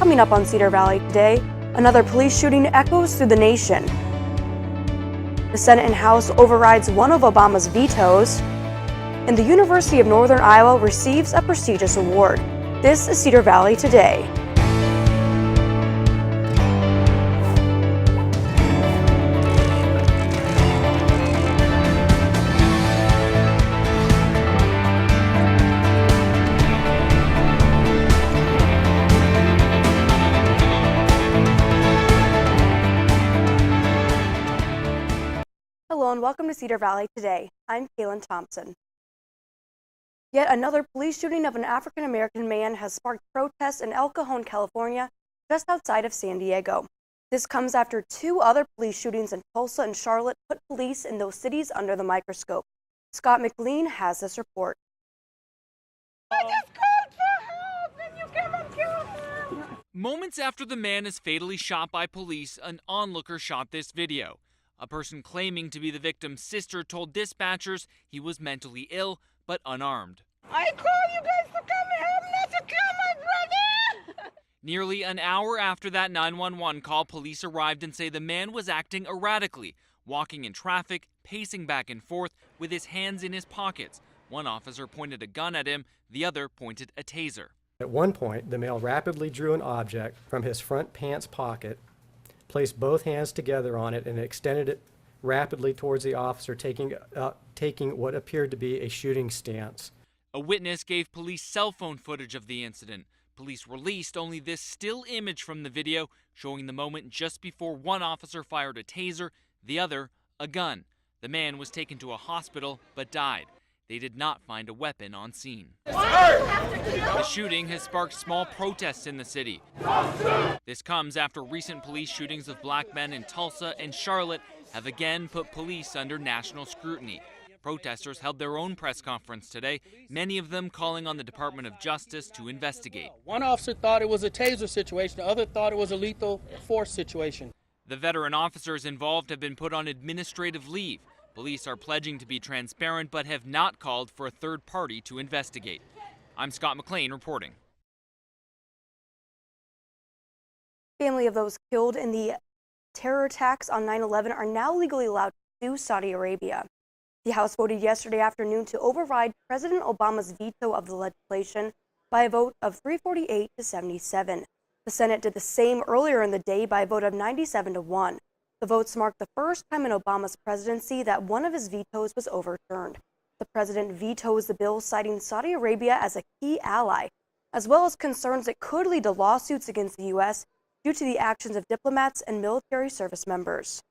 Coming up on Cedar Valley today, another police shooting echoes through the nation. The Senate and House overrides one of Obama's vetoes, and the University of Northern Iowa receives a prestigious award. This is Cedar Valley Today. Hello and welcome to Cedar Valley Today. I'm Kaylin Thompson. Yet another police shooting of an African-American man has sparked protests in El Cajon, California, just outside of San Diego. This comes after two other police shootings in Tulsa and Charlotte put police in those cities under the microscope. Scott McLean has this report. I just called for help and you came and killed him. Moments after the man is fatally shot by police, an onlooker shot this video. A person claiming to be the victim's sister told dispatchers he was mentally ill but unarmed. I call you guys to come and help, not to kill my brother. Nearly an hour after that 911 call, police arrived and say the man was acting erratically, walking in traffic, pacing back and forth with his hands in his pockets. One officer pointed a gun at him, the other pointed a taser. At one point, the male rapidly drew an object from his front pants pocket, placed both hands together on it, and extended it rapidly towards the officer, taking what appeared to be a shooting stance. A witness gave police cell phone footage of the incident. Police released only this still image from the video showing the moment just before one officer fired a taser, the other a gun. The man was taken to a hospital but died. They did not find a weapon on scene. The shooting has sparked small protests in the city. This comes after recent police shootings of black men in Tulsa and Charlotte have again put police under national scrutiny. Protesters held their own press conference today, many of them calling on the Department of Justice to investigate. One officer thought it was a taser situation, the other thought it was a lethal force situation. The veteran officers involved have been put on administrative leave. Police are pledging to be transparent but have not called for a third party to investigate. I'm Scott McLean reporting. Family of those killed in the terror attacks on 9/11 are now legally allowed to sue Saudi Arabia. The House voted yesterday afternoon to override President Obama's veto of the legislation by a vote of 348 to 77. The Senate did the same earlier in the day by a vote of 97 to 1. The votes marked the first time in Obama's presidency that one of his vetoes was overturned. The president vetoes the bill, citing Saudi Arabia as a key ally, as well as concerns it could lead to lawsuits against the U.S. due to the actions of diplomats and military service members.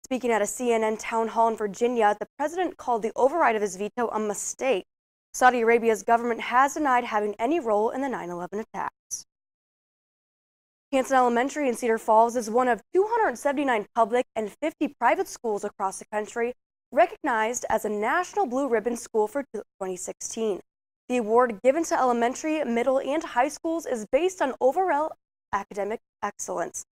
Speaking at a CNN town hall in Virginia, the president called the override of his veto a mistake. Saudi Arabia's government has denied having any role in the 9/11 attacks. Hanson Elementary in Cedar Falls is one of 279 public and 50 private schools across the country recognized as a National Blue Ribbon School for 2016. The award given to elementary, middle, and high schools is based on overall academic excellence.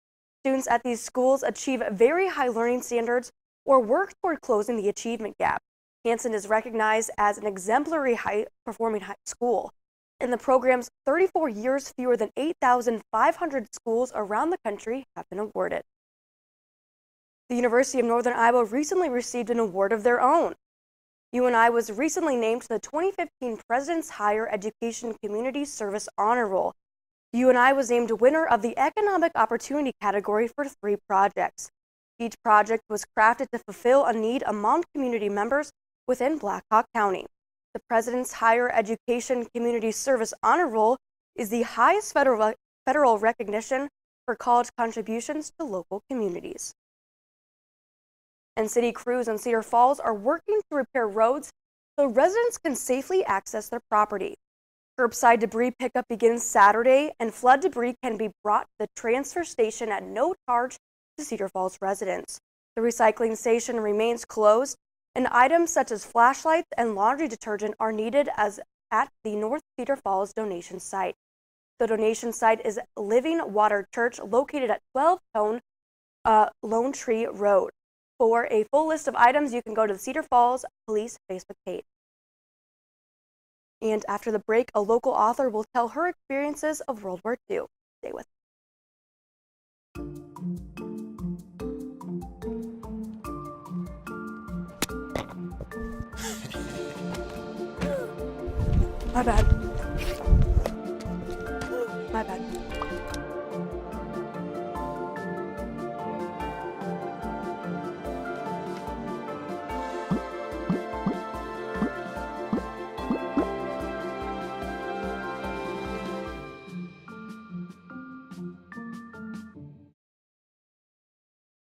Students at these schools achieve very high learning standards or work toward closing the achievement gap. Hanson is recognized as an exemplary high-performing high school. In the program's 34 years, fewer than 8,500 schools around the country have been awarded. The University of Northern Iowa recently received an award of their own. UNI was recently named to the 2015 President's Higher Education Community Service Honor Roll. UNI was named winner of the Economic Opportunity category for 3 projects. Each project was crafted to fulfill a need among community members within Black Hawk County. The President's Higher Education Community Service Honor Roll is the highest federal recognition for college contributions to local communities. And city crews in Cedar Falls are working to repair roads so residents can safely access their property. Curbside debris pickup begins Saturday, and flood debris can be brought to the transfer station at no charge to Cedar Falls residents. The recycling station remains closed, and items such as flashlights and laundry detergent are needed as at the North Cedar Falls donation site. The donation site is Living Water Church, located at 12 Lone Tree Road. For a full list of items, you can go to the Cedar Falls Police Facebook page. And after the break, a local author will tell her experiences of World War II. Stay with us. My bad. My bad.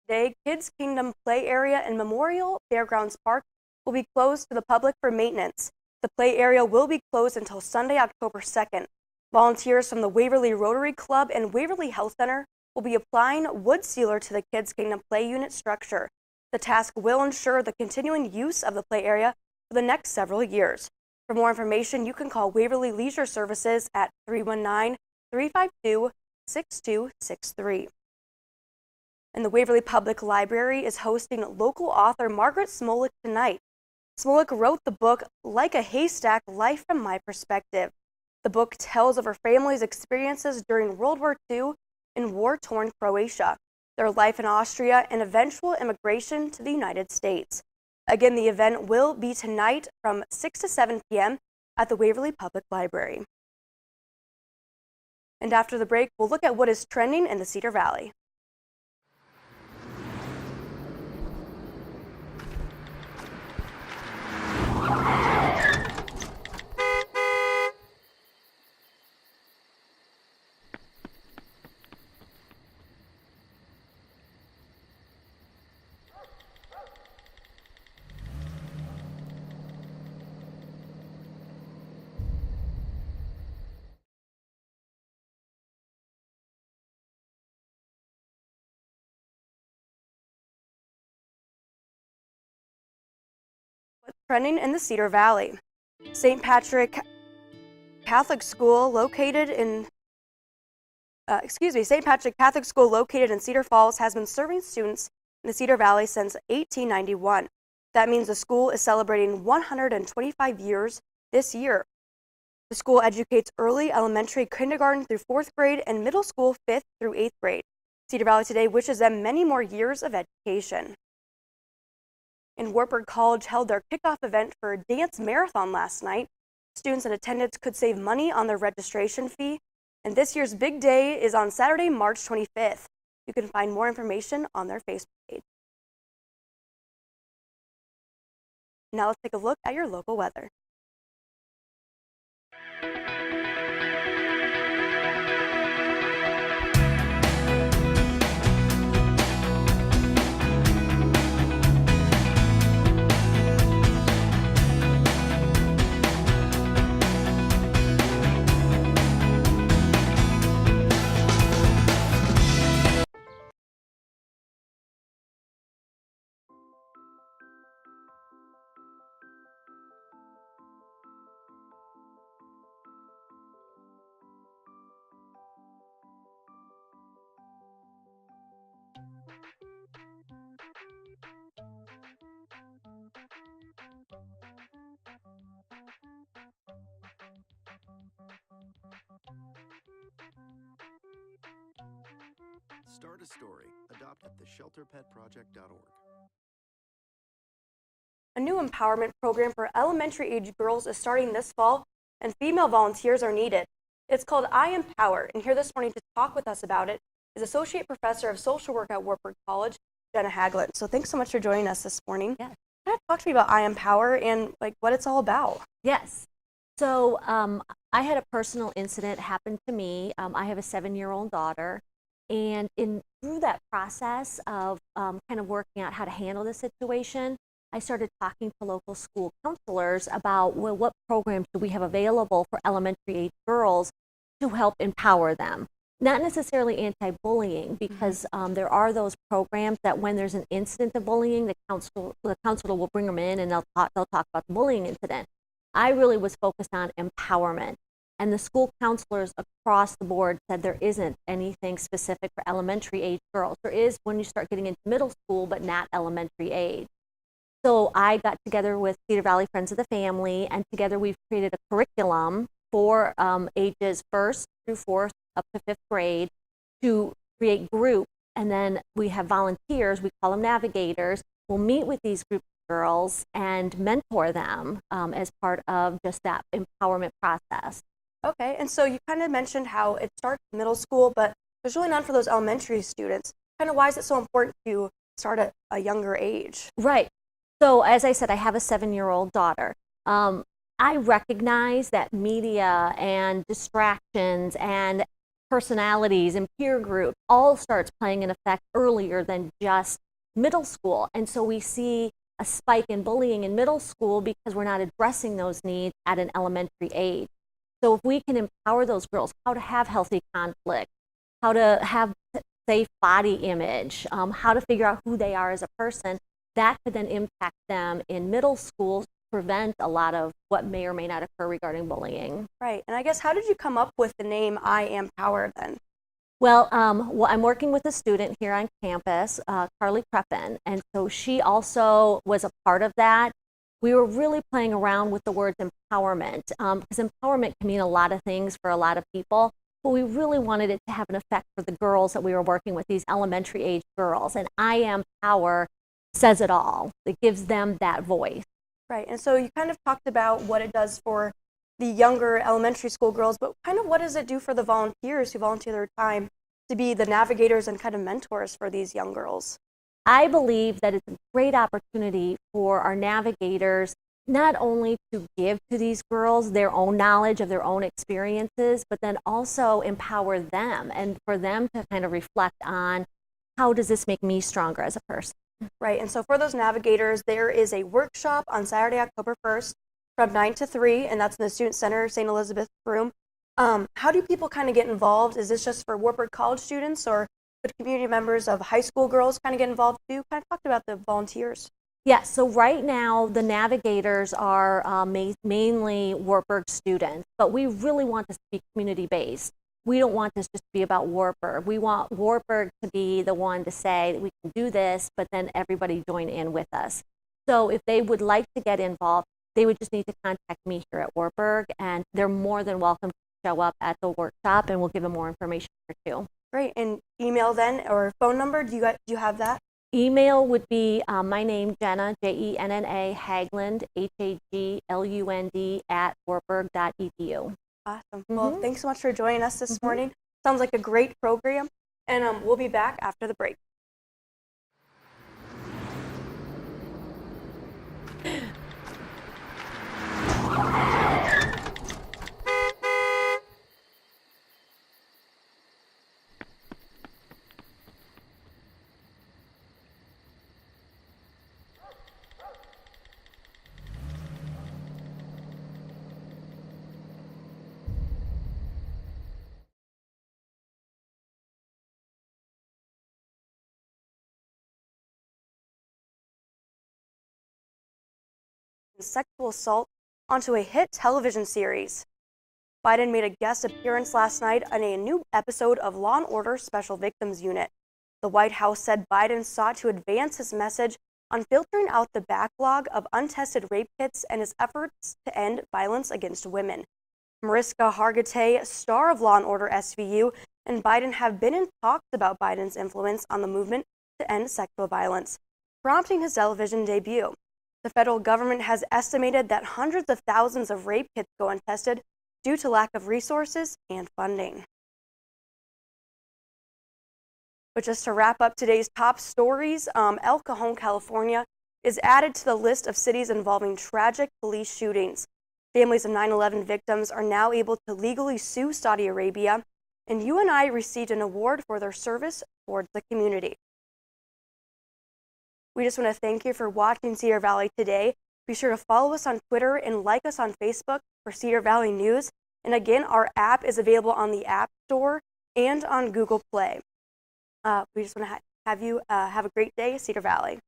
Today, Kids Kingdom Play Area and Memorial Fairgrounds Park will be closed to the public for maintenance. The play area will be closed until Sunday, October 2nd. Volunteers from the Waverly Rotary Club and Waverly Health Center will be applying wood sealer to the Kids Kingdom Play Unit structure. The task will ensure the continuing use of the play area for the next several years. For more information, you can call Waverly Leisure Services at 319-352-6263. And the Waverly Public Library is hosting local author Margaret Smolik tonight. Smolik wrote the book Like a Haystack, Life from My Perspective. The book tells of her family's experiences during World War II in war-torn Croatia, their life in Austria, and eventual immigration to the United States. Again, the event will be tonight from 6 to 7 p.m. at the Waverly Public Library. And after the break, we'll look at what is trending in the Cedar Valley. What's trending in the Cedar Valley? St. Patrick Catholic School located in St. Patrick Catholic School located in Cedar Falls has been serving students in the Cedar Valley since 1891. That means the school is celebrating 125 years this year. The school educates early elementary, kindergarten through 4th grade, and middle school 5th through 8th grade. Cedar Valley Today wishes them many more years of education. And Wartburg College held their kickoff event for a dance marathon last night. Students in attendance could save money on their registration fee. And this year's big day is on Saturday, March 25th. You can find more information on their Facebook page. Now let's take a look at your local weather. Start a story. Adopt at theshelterpetproject.org. A new empowerment program for elementary age girls is starting this fall, and female volunteers are needed. It's called I Empower, and here this morning to talk with us about it is Associate Professor of Social Work at Wartburg College, Jenna Haglund. So thanks so much for joining us this morning. Yeah. Kind of talk to me about I Empower and what it's all about. Yes. So I had a personal incident happen to me. I have a 7-year-old daughter, and through that process of kind of working out how to handle the situation, I started talking to local school counselors about, well, what programs do we have available for elementary age girls to help empower them? Not necessarily anti-bullying, because there are those programs that when there's an incident of bullying, the counselor will bring them in and they'll talk about the bullying incident. I really was focused on empowerment, and the school counselors across the board said there isn't anything specific for elementary age girls. There is when you start getting into middle school, but not elementary age. So I got together with Cedar Valley Friends of the Family, and together we've created a curriculum for ages 1st through 4th up to 5th grade to create groups. And then we have volunteers, we call them navigators. We'll meet with these group of girls and mentor them as part of just that empowerment process. Okay, and so you kind of mentioned how it starts in middle school, but there's really none for those elementary students. Kind of why is it so important to start at a younger age? Right. So as I said, I have a 7-year-old daughter. I recognize that media and distractions and personalities and peer group all starts playing an effect earlier than just middle school. And so we see a spike in bullying in middle school because we're not addressing those needs at an elementary age. So if we can empower those girls how to have healthy conflict, how to have safe body image, how to figure out who they are as a person, that could then impact them in middle school, prevent a lot of what may or may not occur regarding bullying. Right, and I guess how did you come up with the name I Am Power then? Well, I'm working with a student here on campus, Carly Preppin, and so she also was a part of that. We were really playing around with the words empowerment, because empowerment can mean a lot of things for a lot of people, but we really wanted it to have an effect for the girls that we were working with, these elementary age girls, and I Am Power says it all. It gives them that voice. Right, and so you kind of talked about what it does for the younger elementary school girls, but kind of what does it do for the volunteers who volunteer their time to be the navigators and kind of mentors for these young girls? I believe that it's a great opportunity for our navigators not only to give to these girls their own knowledge of their own experiences, but then also empower them and for them to kind of reflect on how does this make me stronger as a person. Right, and so for those navigators, there is a workshop on Saturday, October 1st from 9 to 3, and that's in the Student Center, St. Elizabeth room. How do people kind of get involved? Is this just for Wartburg College students, or could community members of high school girls kind of get involved too? Kind of talked about the volunteers. Yes, so right now the navigators are mainly Wartburg students, but we really want this to be community-based. We don't want this just to be about Wartburg. We want Wartburg to be the one to say that we can do this, but then everybody join in with us. So if they would like to get involved, they would just need to contact me here at Wartburg, and they're more than welcome to show up at the workshop, and we'll give them more information here too. Great, and email then or phone number? Do you have that? Email would be my name, Jenna, Jenna, Haglund, Haglund, at wartburg.edu. Awesome. Well, thanks so much for joining us this morning. Sounds like a great program, and we'll be back after the break. Sexual assault onto a hit television series. Biden made a guest appearance last night on a new episode of Law & Order Special Victims Unit. The White House said Biden sought to advance his message on filtering out the backlog of untested rape kits and his efforts to end violence against women. Mariska Hargitay, star of Law & Order SVU, and Biden have been in talks about Biden's influence on the movement to end sexual violence, prompting his television debut. The federal government has estimated that hundreds of thousands of rape kits go untested due to lack of resources and funding. But just to wrap up today's top stories, El Cajon, California is added to the list of cities involving tragic police shootings. Families of 9/11 victims are now able to legally sue Saudi Arabia, and UNI received an award for their service towards the community. We just want to thank you for watching Cedar Valley today. Be sure to follow us on Twitter and like us on Facebook for Cedar Valley News. And again, our app is available on the App Store and on Google Play. We just want to have you have a great day, Cedar Valley.